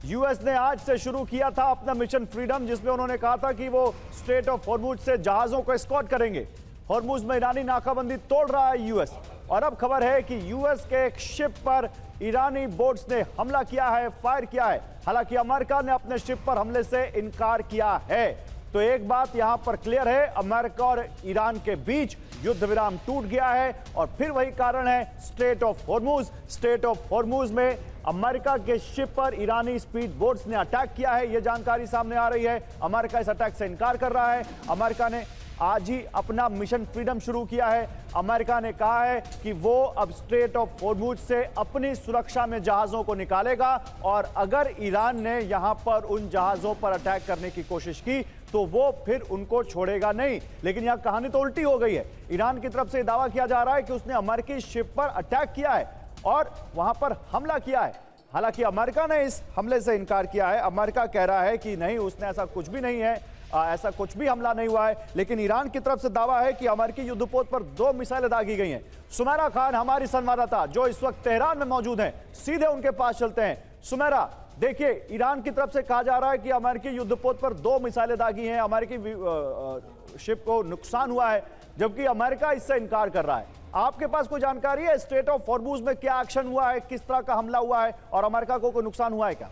US ने आज से शुरू किया था अपना मिशन फ्रीडम, जिसमें उन्होंने कहा था कि वो स्ट्रेट ऑफ हॉर्मुज से जहाजों को एस्कॉर्ट करेंगे। हॉर्मुज में ईरानी नाकाबंदी तोड़ रहा है यूएस, और अब खबर है कि यूएस के एक शिप पर ईरानी बोट्स ने हमला किया है, फायर किया है। हालांकि अमेरिका ने अपने शिप पर हमले से इनकार किया है। तो एक बात यहां पर क्लियर है, अमेरिका और ईरान के बीच युद्ध विराम टूट गया है, और फिर वही कारण है straight of Hormuz. Straight of Hormuz में अमेरिका के शिप पर ईरानी स्पीड बोट्स ने अटैक किया है, यह जानकारी सामने आ रही है। अमेरिका इस अटैक से इनकार कर रहा है। अमेरिका ने आज ही अपना मिशन फ्रीडम शुरू किया है। अमेरिका ने कहा है कि वो अब स्ट्रेट ऑफ हॉर्मुज से अपनी सुरक्षा में जहाजों को निकालेगा, और अगर ईरान ने यहां पर उन जहाजों पर अटैक करने की कोशिश की तो वो फिर उनको छोड़ेगा नहीं। लेकिन यहां कहानी तो उल्टी हो गई है। ईरान की तरफ से दावा किया जा रहा है कि उसने अमेरिकी शिप पर अटैक किया है और वहां पर हमला किया है। हालांकि अमेरिका ने इस हमले से इनकार किया है। अमेरिका कह रहा है कि नहीं, उसने ऐसा कुछ भी नहीं है, ऐसा कुछ भी हमला नहीं हुआ है। लेकिन ईरान की तरफ से दावा है कि अमेरिकी युद्धपोत पर 2 मिसाइलें दागी गई हैं। सुमेरा खान हमारी संवाददाता जो इस वक्त तेहरान में मौजूद हैं, सीधे उनके पास चलते हैं। सुमेरा, देखिए, ईरान की तरफ से कहा जा रहा है कि अमेरिकी युद्धपोत पर 2 मिसाइलें दागी हैं, अमेरिकी शिप को नुकसान हुआ है, जबकि अमेरिका इससे इनकार कर रहा है। आपके पास कोई जानकारी है स्ट्रेट ऑफ हॉर्मुज में क्या एक्शन हुआ है, किस तरह का हमला हुआ है, और अमेरिका को कोई नुकसान हुआ है क्या?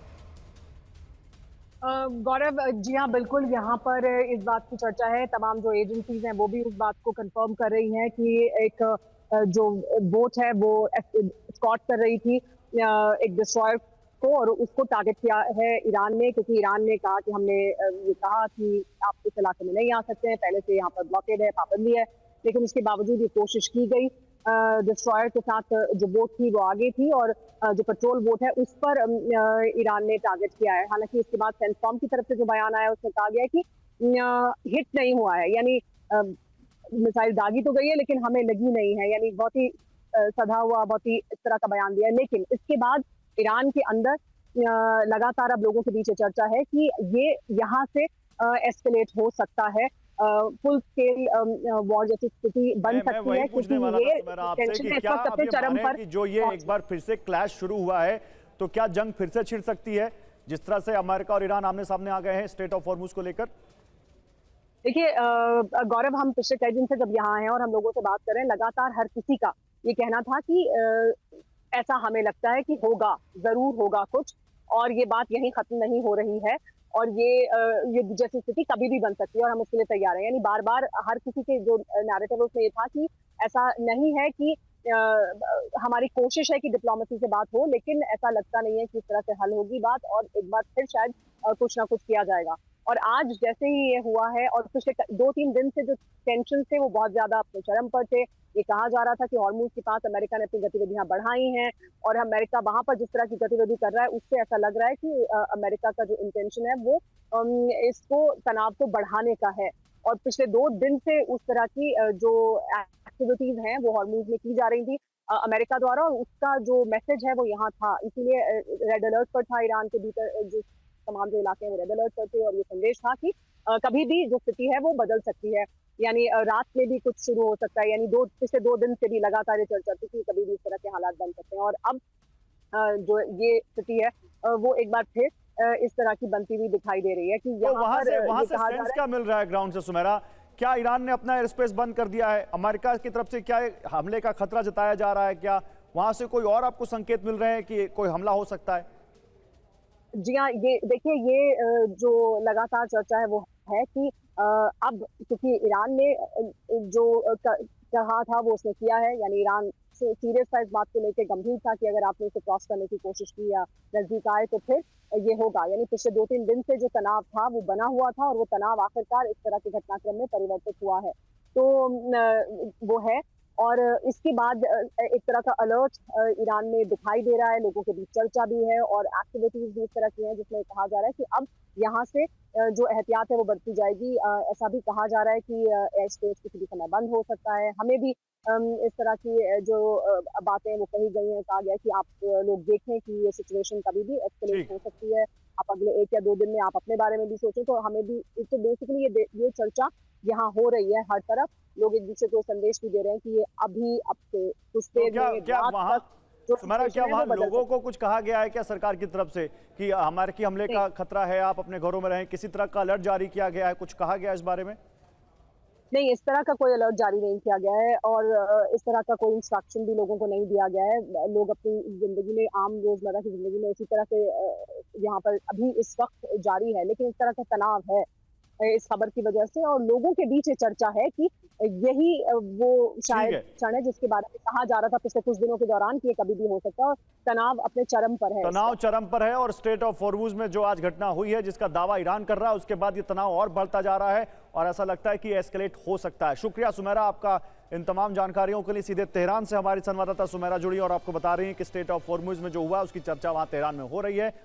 गौरव, जी हाँ, बिल्कुल। यहाँ पर इस बात की चर्चा है, तमाम जो एजेंसीज हैं वो भी उस बात को कंफर्म कर रही हैं कि एक जो बोट है वो स्कॉट कर रही थी एक डिस्ट्रॉयर को, और उसको टारगेट किया है ईरान ने, क्योंकि ईरान ने कहा कि हमने ये कहा कि आप इस इलाके में नहीं आ सकते हैं, पहले से यहाँ पर ब्लॉकेड है, पाबंदी है। लेकिन उसके बावजूद ये कोशिश की गई। डिस्ट्रॉयर के साथ जो बोट थी वो आगे थी, और जो पेट्रोल बोट है उस पर ईरान ने टारगेट किया है। हालांकि इसके बाद सेंटकॉम की तरफ से जो बयान आया उसमें कहा गया है कि हिट नहीं हुआ है, यानी मिसाइल दागी तो गई है लेकिन हमें लगी नहीं है, यानी बहुत ही सधा हुआ, बहुत ही इस तरह का बयान दिया है। लेकिन इसके बाद ईरान के अंदर लगातार अब लोगों के बीच चर्चा है कि ये यहाँ से एस्केलेट हो सकता है, फुल स्केल वॉर जैसी स्थिति बन सकती है, क्योंकि ये टेंशन इस वक्त अपने चरम पर। जो ये एक बार फिर से क्लैश शुरू हुआ है, तो क्या जंग फिर से छिड़ सकती है, जिस तरह से अमेरिका और ईरान आमने सामने आ गए हैं स्ट्रेट ऑफ हॉर्मुज को लेकर? देखिए गौरव, हम पिछले कई दिन से जब यहाँ हैं और हम लोगों से बात कर रहे हैं, लगातार हर किसी का ये कहना था कि ऐसा हमें लगता है कि होगा, जरूर होगा कुछ, और ये बात यहीं खत्म नहीं हो रही है, और ये जैसी स्थिति कभी भी बन सकती है, और हम उसके लिए तैयार हैं। यानी बार बार हर किसी के जो नैरेटिव उसमें ये था कि ऐसा नहीं है कि हमारी कोशिश है कि डिप्लोमेसी से बात हो, लेकिन ऐसा लगता नहीं है कि इस तरह से हल होगी बात, और एक बार फिर शायद कुछ ना कुछ किया जाएगा। और आज जैसे ही ये हुआ है, और पिछले 2-3 दिन से जो टेंशन थे वो बहुत ज्यादा अपने चरम पर थे। ये कहा जा रहा था कि हॉर्मुज के पास अमेरिका ने अपनी गतिविधियां बढ़ाई हैं, और अमेरिका वहां पर जिस तरह की गतिविधि कर रहा है उससे ऐसा लग रहा है कि अमेरिका का जो इंटेंशन है वो इसको तनाव को बढ़ाने का है। और पिछले 2 दिन से उस तरह की जो एक्टिविटीज हैं वो हॉर्मुज में की जा रही थी अमेरिका द्वारा, और उसका जो मैसेज है वो यहाँ था। इसीलिए रेड अलर्ट पर था ईरान के भीतर, जो तमाम जो इलाके हैं वो रेड अलर्ट पर थे, और ये संदेश था कि कभी भी जो स्थिति है वो बदल सकती है, यानी रात में भी कुछ शुरू हो सकता है। यानी पिछले 2 दिन से भी लगातार ये चर्चा थी कि कभी भी इस तरह के हालात बन सकते हैं, और अब जो ये स्थिति है वो एक बार फिर इस तरह की बनती हुई दिखाई दे रही है कि तो वहां से सेंस क्या मिल रहा है ग्राउंड से सुमेरा? क्या ईरान ने अपना एयर स्पेस बंद कर दिया है? अमेरिका की तरफ से क्या हमले का खतरा जताया जा रहा है? क्या वहां से कोई और आपको संकेत मिल रहे हैं कि कोई हमला हो सकता है? जी हाँ, ये देखिए, ये जो लगातार चर्चा है वो है कि अब क्योंकि ईरान ने जो कहा था वो उसने किया है, यानी ईरान सीरियस था इस बात को लेकर, गंभीर था कि अगर आपने इसे क्रॉस करने की कोशिश की या नजदीक आए तो फिर ये होगा। यानी पिछले 2-3 दिन से जो तनाव था वो बना हुआ था, और वो तनाव आखिरकार इस तरह के घटनाक्रम में परिवर्तित हुआ है, तो वो है। और इसके बाद एक तरह का अलर्ट ईरान में दिखाई दे रहा है, लोगों के बीच चर्चा भी है, और एक्टिविटीज भी इस तरह की हैं जिसमें कहा जा रहा है कि अब यहाँ से जो एहतियात है वो बढ़ती जाएगी। ऐसा भी कहा जा रहा है कि एयर स्पेस किसी भी समय बंद हो सकता है। हमें भी इस तरह की जो बातें वो कही गई हैं, कहा गया कि आप लोग देखें कि ये सिचुएशन कभी भी एस्केलेट हो सकती है, आप अगले 1 या 2 दिन में आप अपने बारे में भी सोचें। तो हमें भी तो बेसिकली ये चर्चा यहाँ हो रही है हर तरफ, लोग एक दूसरे को संदेश भी दे रहे हैं कि ये अभी अब से कुछ देर में क्या जो सुमेरा, situation क्या है, वो वहां बदल लोगों को कुछ कहा गया है क्या सरकार की तरफ से कि हमारे की हमले का खतरा है, आप अपने घरों में रहें? किसी तरह का अलर्ट जारी किया गया है, कुछ कहा गया है इस बारे में? नहीं, इस तरह का कोई अलर्ट जारी नहीं किया गया है और इस तरह का कोई इंस्ट्रक्शन भी लोगों को नहीं दिया गया है। लोग अपनी ज़िंदगी में, आम रोज़मर्रा की ज़िंदगी में उसी तरह से यहाँ पर अभी इस वक़्त जारी है, लेकिन इस तरह का तनाव है इस खबर की वजह से, और लोगों के बीच ये चर्चा है कि यही वो ठीक शायद है। क्षण है जिसके बारे में कहा जा रहा था पिछले कुछ दिनों के दौरान कि ये कभी भी हो सकता है, और तनाव अपने चरम पर है इस तनाव वक़्त। चरम पर है और स्ट्रेट ऑफ हॉर्मुज में जो आज घटना हुई है, जिसका दावा ईरान कर रहा है, उसके बाद ये तनाव और बढ़ता जा रहा है और ऐसा लगता है कि एस्केलेट हो सकता है। शुक्रिया सुमेरा आपका इन तमाम जानकारियों के लिए। सीधे तेहरान से हमारी संवाददाता सुमेरा जुड़ी और आपको बता रही है कि स्ट्रेट ऑफ हॉर्मुज में जो हुआ उसकी चर्चा वहां तेहरान में हो रही है।